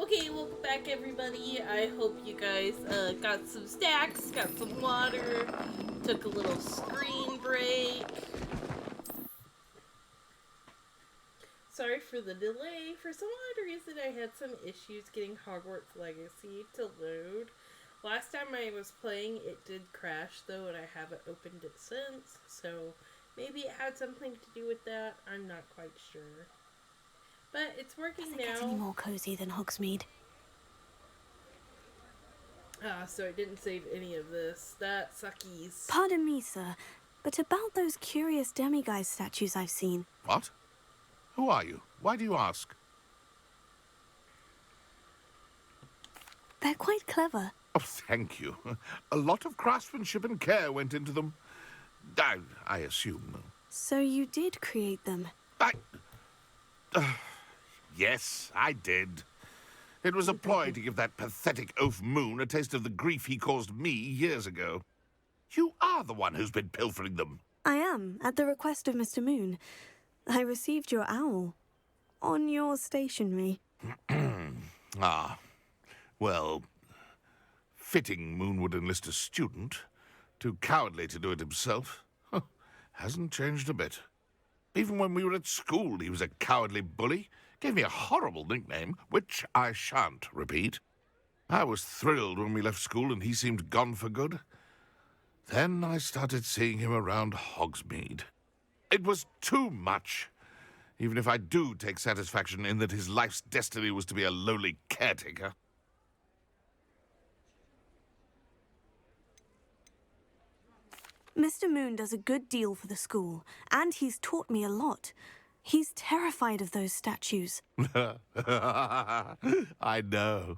Okay, welcome back everybody. I hope you guys got some snacks, got some water, took a little screen break. Sorry for the delay. For some odd reason I had some issues getting Hogwarts Legacy to load. Last time I was playing it did crash though, and I haven't opened it since, so maybe it had something to do with that. I'm not quite sure. But it's working Does now. it get any more cozy than Hogsmeade? So I didn't save any of this. That suckies. Pardon me, sir, but about those curious demiguise statues I've seen. What? Who are you? Why do you ask? They're quite clever. Oh, thank you. A lot of craftsmanship and care went into them. I assume. So you did create them? Yes, I did. It was a ploy to give that pathetic oaf Moon a taste of the grief he caused me years ago. You are the one who's been pilfering them. I am, at the request of Mr. Moon. I received your owl. On your stationery. Ah. Well, fitting Moon would enlist a student. Too cowardly to do it himself. Hasn't changed a bit. Even when we were at school, he was a cowardly bully. Gave me a horrible nickname, which I shan't repeat. I was thrilled when we left school and he seemed gone for good. Then I started seeing him around Hogsmeade. It was too much. Even if I do take satisfaction in that his life's destiny was to be a lowly caretaker. Mr. Moon does a good deal for the school, and he's taught me a lot. He's terrified of those statues. I know.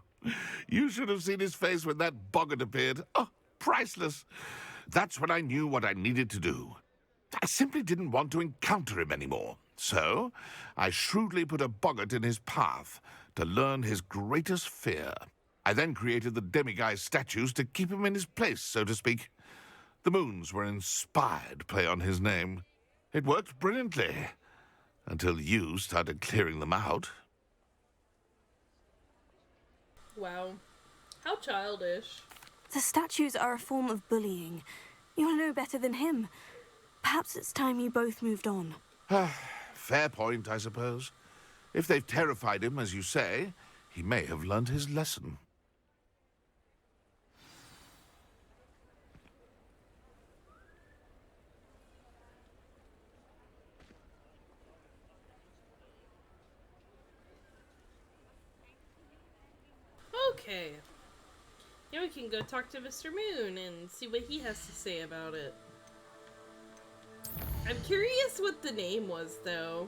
You should have seen his face when that boggart appeared. Oh, priceless. That's when I knew what I needed to do. I simply didn't want to encounter him anymore. So, I shrewdly put a boggart in his path to learn his greatest fear. I then created the demiguise statues to keep him in his place, so to speak. The Moons were inspired play on his name. It worked brilliantly. Until you started clearing them out. Wow. How childish. The statues are a form of bullying. You'll know better than him. Perhaps it's time you both moved on. Fair point, I suppose. If they've terrified him, as you say, he may have learned his lesson. Okay. Now we can go talk to Mr. Moon and see what he has to say about it. I'm curious what the name was, though.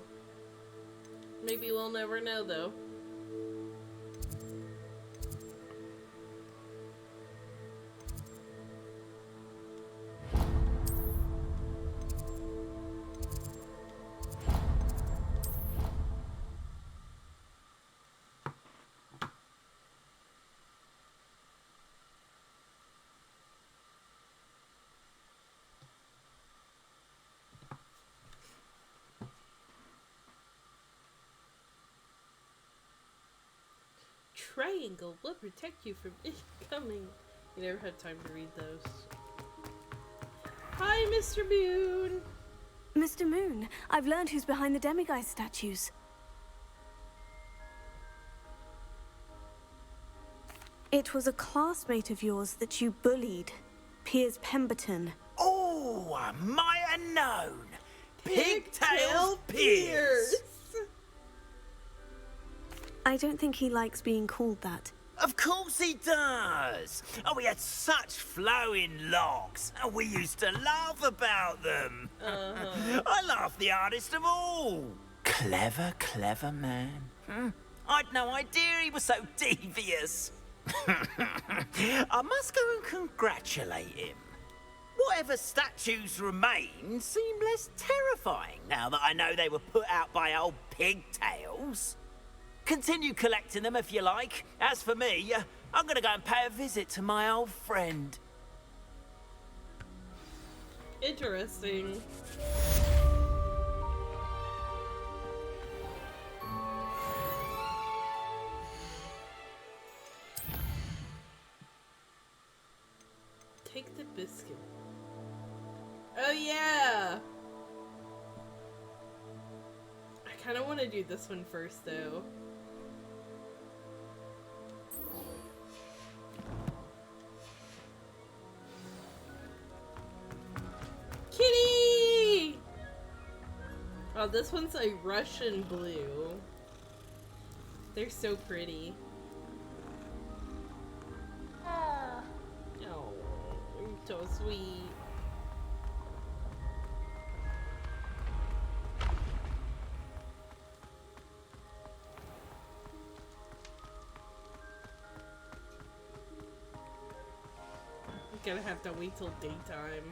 Maybe we'll never know, though. Triangle will protect you from incoming. You never had time to read those. Hi, Mr. Moon. Mr. Moon, I've learned who's behind the demiguise statues. It was a classmate of yours that you bullied, Piers Pemberton. Oh, I might have known. Pigtail Piers. I don't think he likes being called that. Of course he does. Oh, we had such flowing locks, and we used to laugh about them. I laughed the hardest of all. Clever, clever man. I'd no idea he was so devious. I must go and congratulate him. Whatever statues remain seem less terrifying now that I know they were put out by old pigtails. Continue collecting them if you like. As for me, I'm going to go and pay a visit to my old friend. Interesting. Biscuit. Oh yeah! I kind of want to do this one first though. Kitty! Oh, this one's a Russian blue. They're so pretty. Oh, you're so sweet. I'm gonna have to wait till daytime.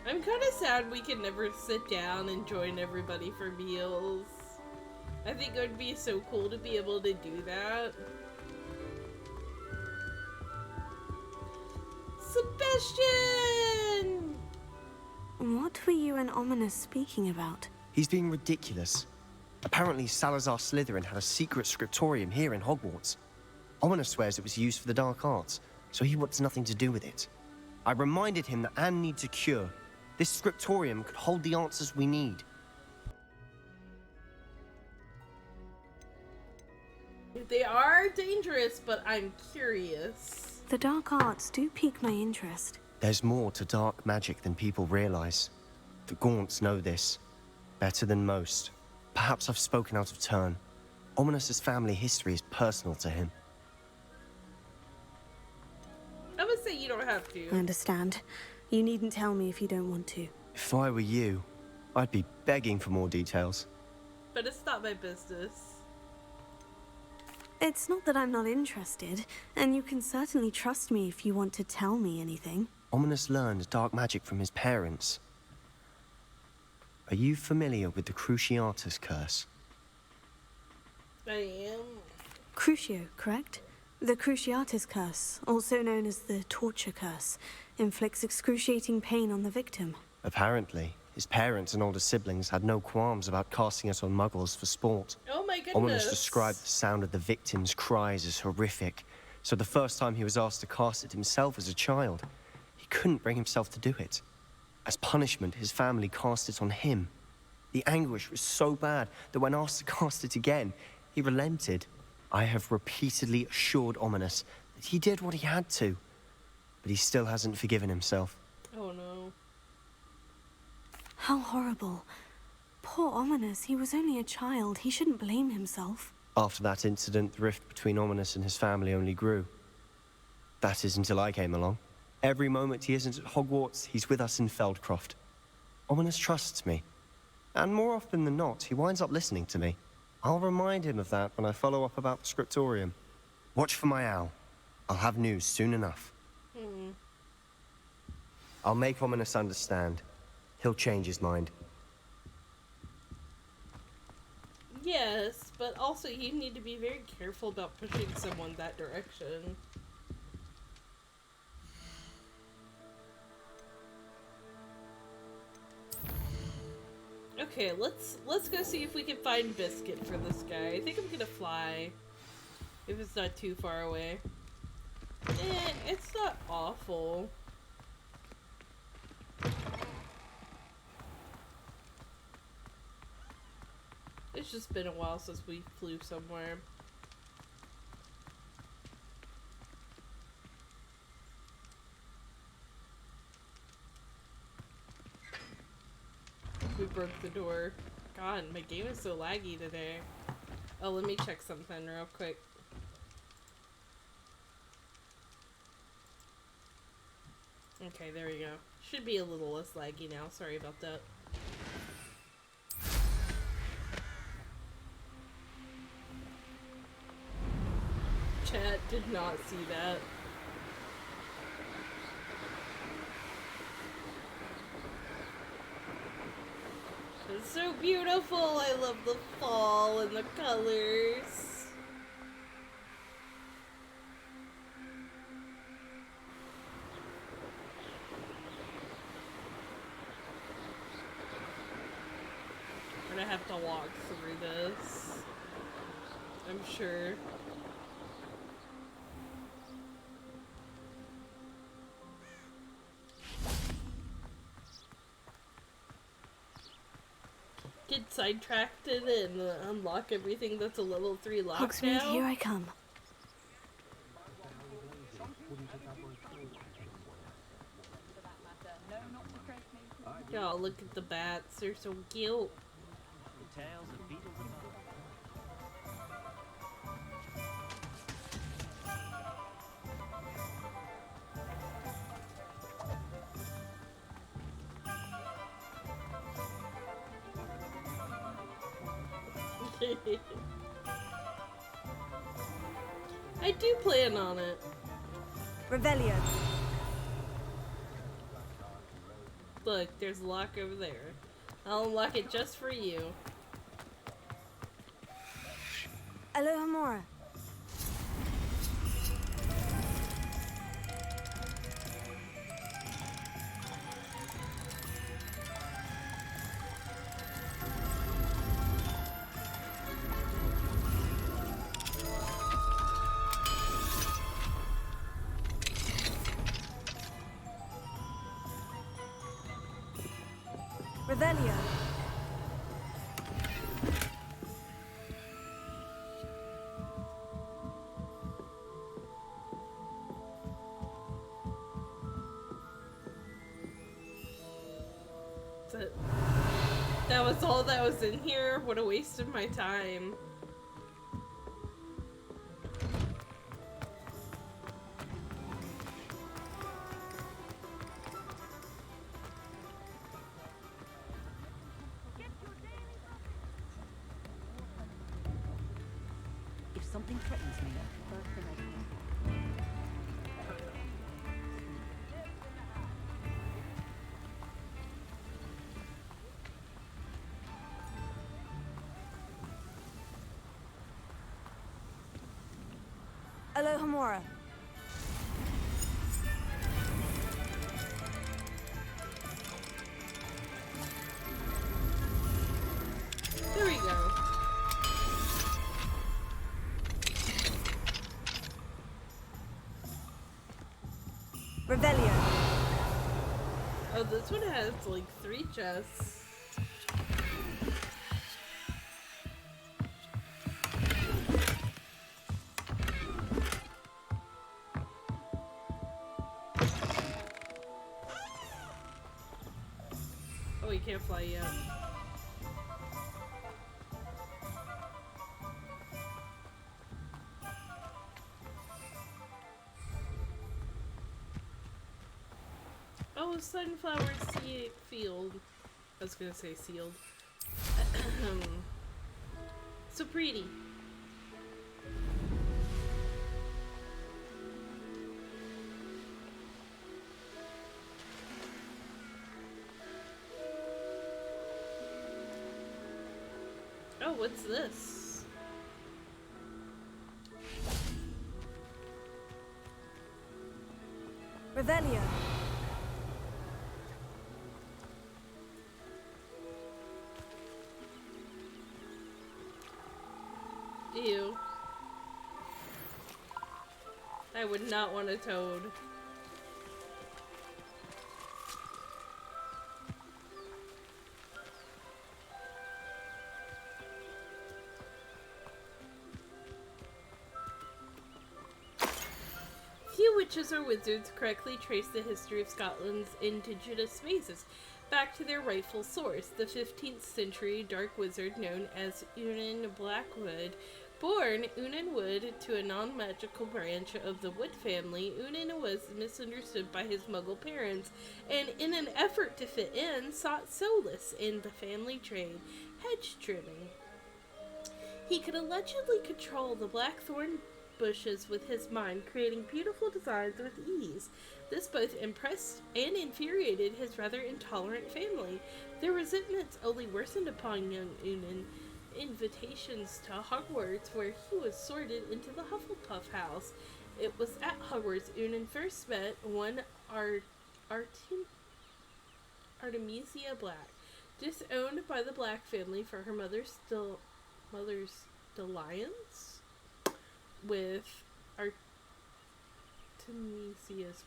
I'm kind of sad we can never sit down and join everybody for meals. I think it would be so cool to be able to do that. Sebastian! What were you and Ominous speaking about? He's being ridiculous. Apparently, Salazar Slytherin had a secret scriptorium here in Hogwarts. Ominous swears it was used for the dark arts, so he wants nothing to do with it. I reminded him that Anne needs a cure. This scriptorium could hold the answers we need. They are dangerous, but I'm curious. The dark arts do pique my interest. There's more to dark magic than people realize. The Gaunts know this better than most. Perhaps I've spoken out of turn. Ominous's family history is personal to him. I would say you don't have I to. understand. You needn't tell me if you don't want to. If I were you, I'd be begging for more details. But it's not my business. It's not that I'm not interested, and you can certainly trust me if you want to tell me anything. Ominous learned dark magic from his parents. Are you familiar with the Cruciatus curse? I am. Crucio, correct? The Cruciatus curse, also known as the torture curse, inflicts excruciating pain on the victim. Apparently, his parents and older siblings had no qualms about casting it on muggles for sport. Oh my goodness. Ominous described the sound of the victim's cries as horrific, so the first time he was asked to cast it himself as a child, he couldn't bring himself to do it. As punishment, his family cast it on him. The anguish was so bad that when asked to cast it again, he relented. I have repeatedly assured Ominous that he did what he had to, but he still hasn't forgiven himself. Oh no. How horrible. Poor Ominous, he was only a child. He shouldn't blame himself. After that incident, the rift between Ominous and his family only grew. That is until I came along. Every moment he isn't at Hogwarts, he's with us in Feldcroft. Ominous trusts me. And more often than not, he winds up listening to me. I'll remind him of that when I follow up about the scriptorium. Watch for my owl. I'll have news soon enough. I'll make Ominous understand. He'll change his mind. Yes, but also you need to be very careful about pushing someone that direction. Okay, let's go see if we can find Biscuit for this guy. I think I'm gonna fly. If it's not too far away. It's not awful. It's just been a while since we flew somewhere. We broke the door. God, my game is so laggy today. Oh, let me check something real quick. Okay, there we go. Should be a little less laggy now. Sorry about that. Chat did not see that. It's so beautiful. I love the fall and the colors. I'm gonna have to walk through this. I'm sure. Get sidetracked and unlock everything that's a level 3 locked Hogsmeade, now. here I come. Y'all, look at the bats. They're so cute. I do plan on it. Revelio. Look, there's a lock over there. I'll unlock it just for you. Alohomora. Revelio. That was all that was in here. What a waste of my time. If something threatens me, first thing I do. Alohomora. There we go. Revelio. Oh, this one has like 3 chests. Oh, you can't fly yet. Oh, sunflower field. I was gonna say sealed. So pretty. Oh, what's this? Revelio. Ew. I would not want a toad. Few witches or wizards correctly trace the history of Scotland's indigenous mazes back to their rightful source, the 15th century dark wizard known as Unan Blackwood. Born Unan Wood to a non-magical branch of the Wood family, Unan was misunderstood by his Muggle parents, and in an effort to fit in, sought solace in the family trade, hedge trimming. He could allegedly control the blackthorn bushes with his mind, creating beautiful designs with ease. This both impressed and infuriated his rather intolerant family. Their resentments only worsened upon young Unan. Invitations to Hogwarts, where he was sorted into the Hufflepuff house. It was at Hogwarts Unan first met one Artemisia Black, disowned by the Black family for her mother's alliance with Artemisia's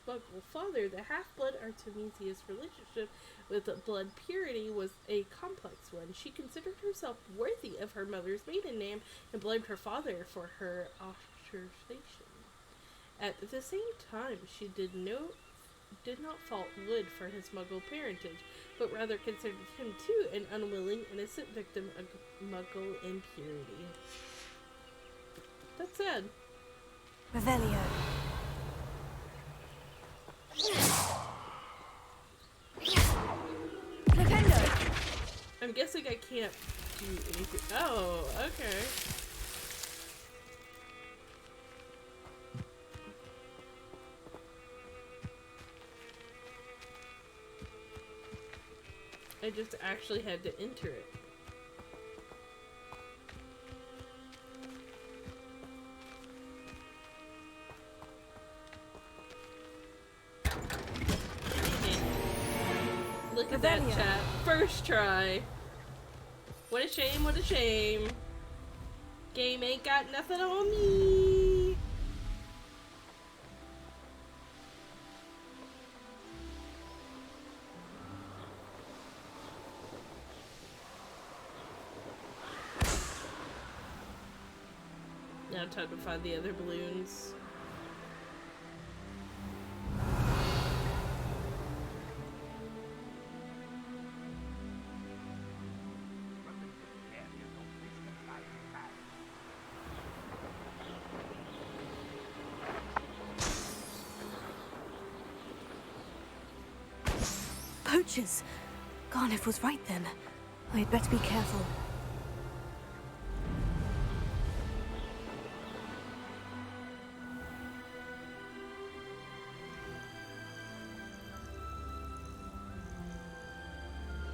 Muggle father. The half-blood Artemisia's relationship with blood purity was a complex one. She considered herself worthy of her mother's maiden name and blamed her father for her ostracism. At the same time, she did not fault Wood for his Muggle parentage, but rather considered him too an unwilling, innocent victim of Muggle impurity. That's sad. Revelio. Flipendo! I'm guessing I can't do anything. Oh, okay. I just actually had to enter it. Look at that chat. First try. What a shame, what a shame. Game ain't got nothing on me. Now time to find the other balloons. Poachers! Garniff was right then. I'd better be careful.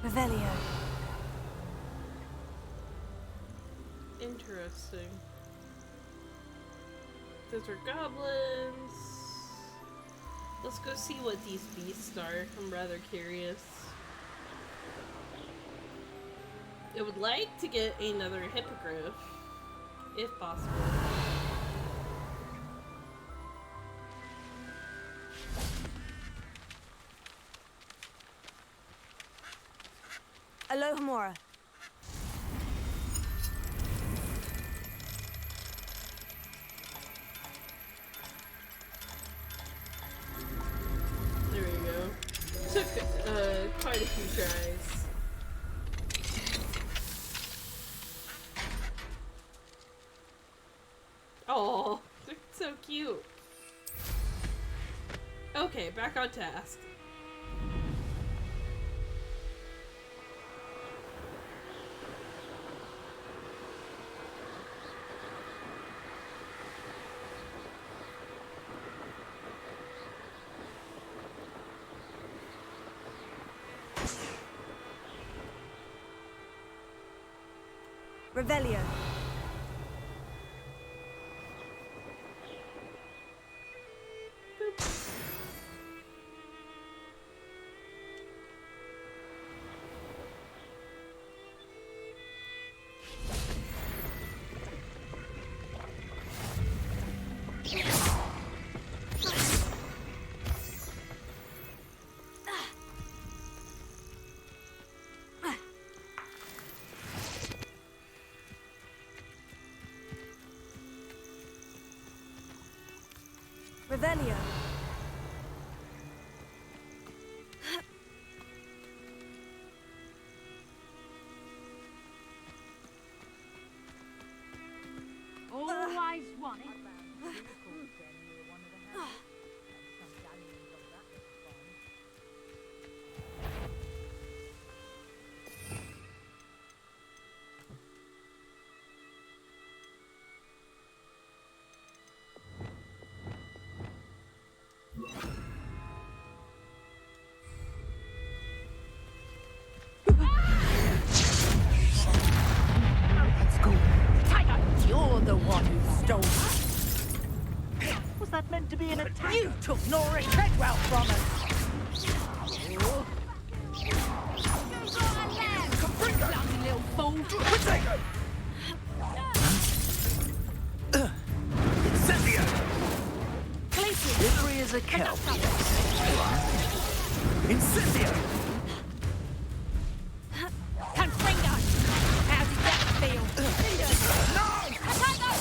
Revelio. Interesting. Those are goblins. Let's go see what these beasts are. I'm rather curious. I would like to get another hippogriff, if possible. Alohomora. There we go. Took quite a few tries. Oh, they're so cute. Okay, back on task. Revelio. Revelio. Always wanted. You're the one who stole it. Was that meant to be an attack? You took Nora Treadwell from us. Bloody little fool. help you. Incendio! Confringo! How did that feel? No! Potato!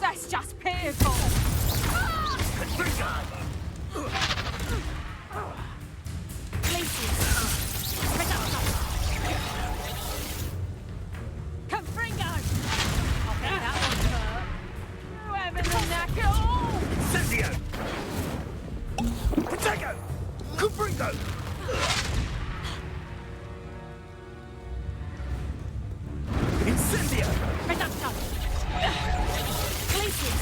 That's just painful! Confringo! Places! Potato! Confringo! I bet that one hurt. You haven't done that at all! Incendio! Potato! Confringo! Incendio! Potato! Places!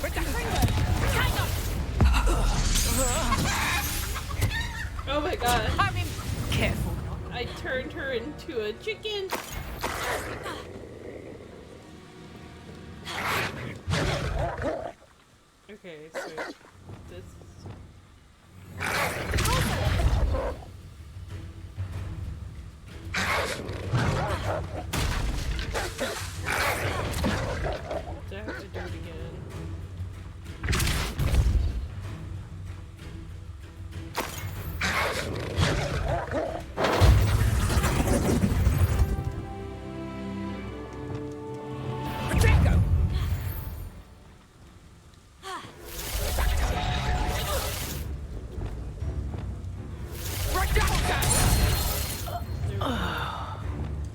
Confringo! Potato! Oh my god. I'm in. Careful. I turned her into a chicken. Okay, so this is... Do I have to do it again? Potato!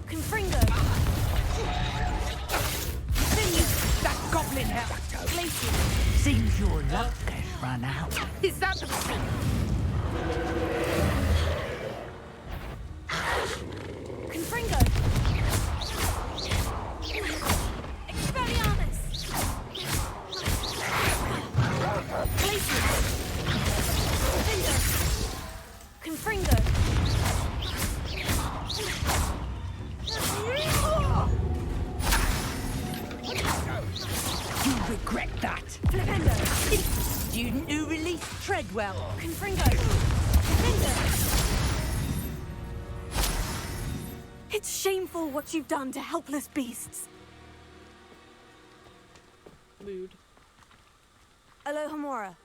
Confringo. That goblin hell. Places. Seems your luck has run out. Is that the Confringo. Expelliarmus. Places. Confringo. You'll regret that. Flipendo. Student who released Treadwell. Confringo. Flipendo. It's shameful what you've done to helpless beasts. Mood. Alohomora.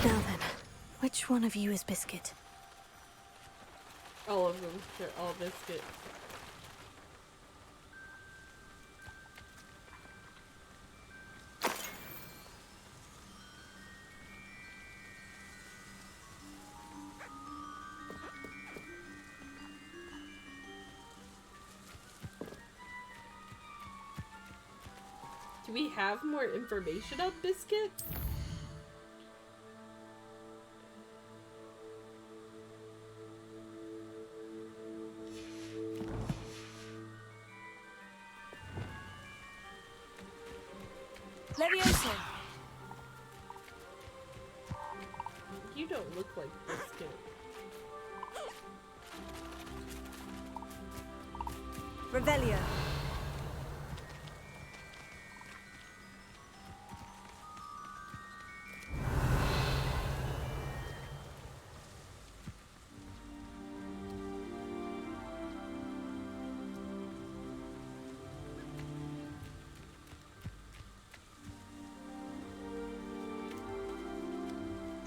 Now then, which one of you is Biscuit? All of them. They're all biscuit. Do we have more information on Biscuit? Levioso. You don't look like Biscuit. Revelio.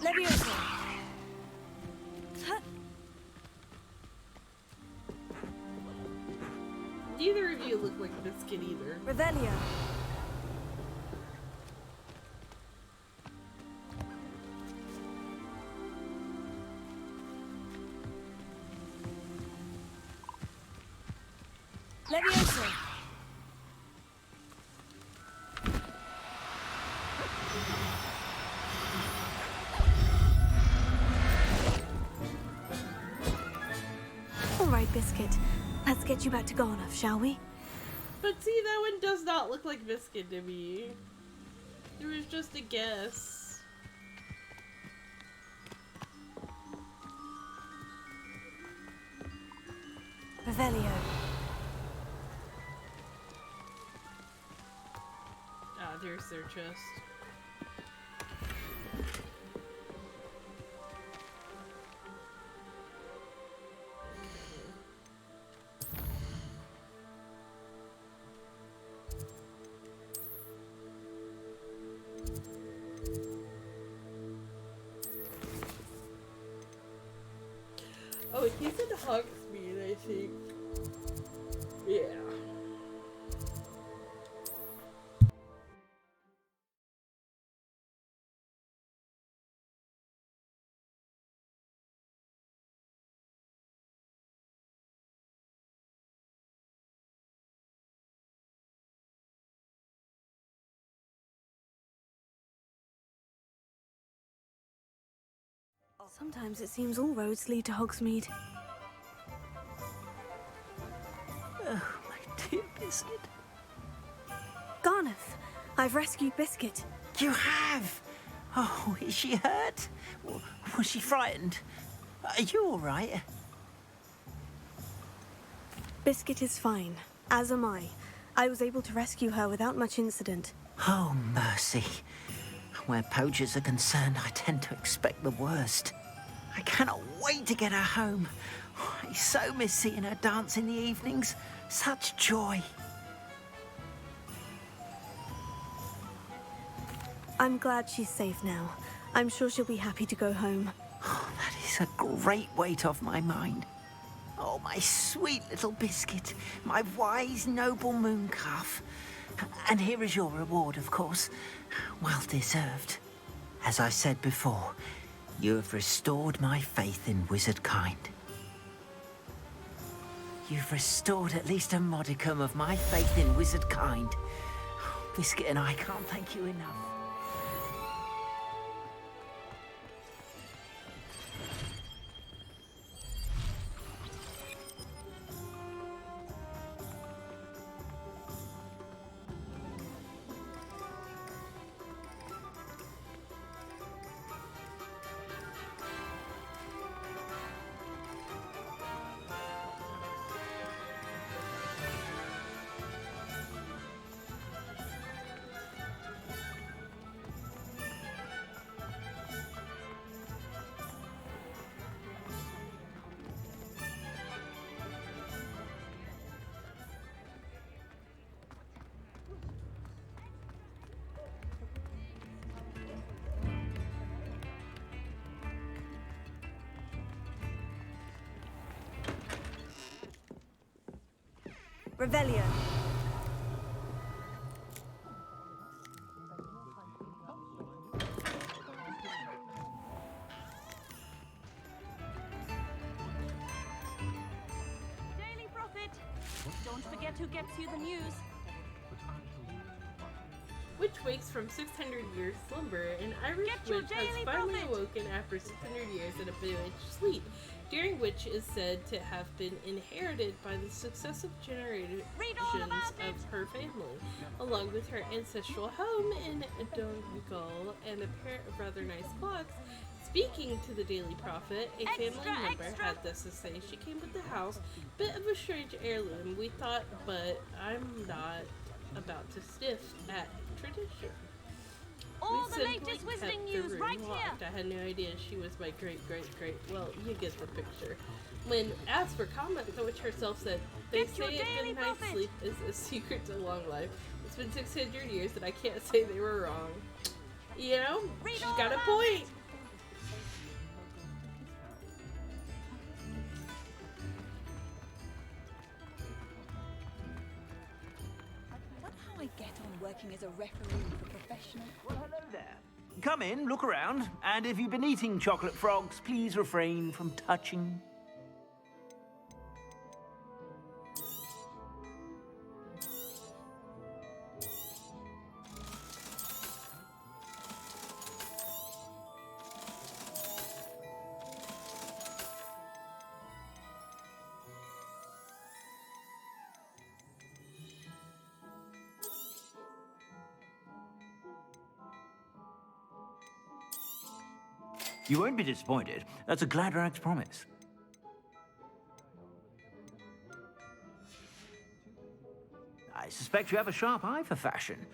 Levioso. Neither of you look like Biscuit either. Revelio. Levioso. All right, Biscuit. Let's get you back to Garnoff, shall we? But see, that one does not look like Biscuit to me. It was just a guess. Revelio. Ah, there there's their chest. Oh, he's in Hogsmeade, I think. Yeah. Sometimes it seems all roads lead to Hogsmeade. Oh, my dear Biscuit. Garneth, I've rescued Biscuit. You have? Oh, is she hurt? Was she frightened? Are you all right? Biscuit is fine, as am I. I was able to rescue her without much incident. Oh, mercy. Where poachers are concerned, I tend to expect the worst. I cannot wait to get her home. I so miss seeing her dance in the evenings. Such joy. I'm glad she's safe now. I'm sure she'll be happy to go home. Oh, that is a great weight off my mind. Oh, my sweet little Biscuit, my wise, noble moon calf. And here is your reward, of course. Well deserved. As I said before, you have restored my faith in wizard kind. You've restored at least a modicum of my faith in wizard kind. Biscuit and I can't thank you enough. Revelio. Daily Prophet! Don't forget who gets you the news. Witch wakes from 600 years slumber. An Irish Get your witch has daily finally prophet. awoken after 600 years in a bewitched sleep, during which is said to have been inherited by the successive generations Read all about it. of her family, along with her ancestral home in Donegal and a pair of rather nice clocks. Speaking to the Daily Prophet, a family member extra. had this to say. She came with the house, bit of a strange heirloom, we thought, but I'm not about to sniff at tradition. All We the simply latest kept wizarding the news room right locked. here. I had no idea she was my great. Well, you get the picture. When asked for comment, the witch herself said, "They Get your say daily a good night's prophet." sleep is a secret to long life. It's been 600 years, and I can't say they were wrong." You know, Read she's all got a about point. it. Wonder how I get on working as a referee for professional. Well, hello there. Come in, look around, and if you've been eating chocolate frogs, please refrain from touching. You won't be disappointed. That's a Gladrag's promise. I suspect you have a sharp eye for fashion.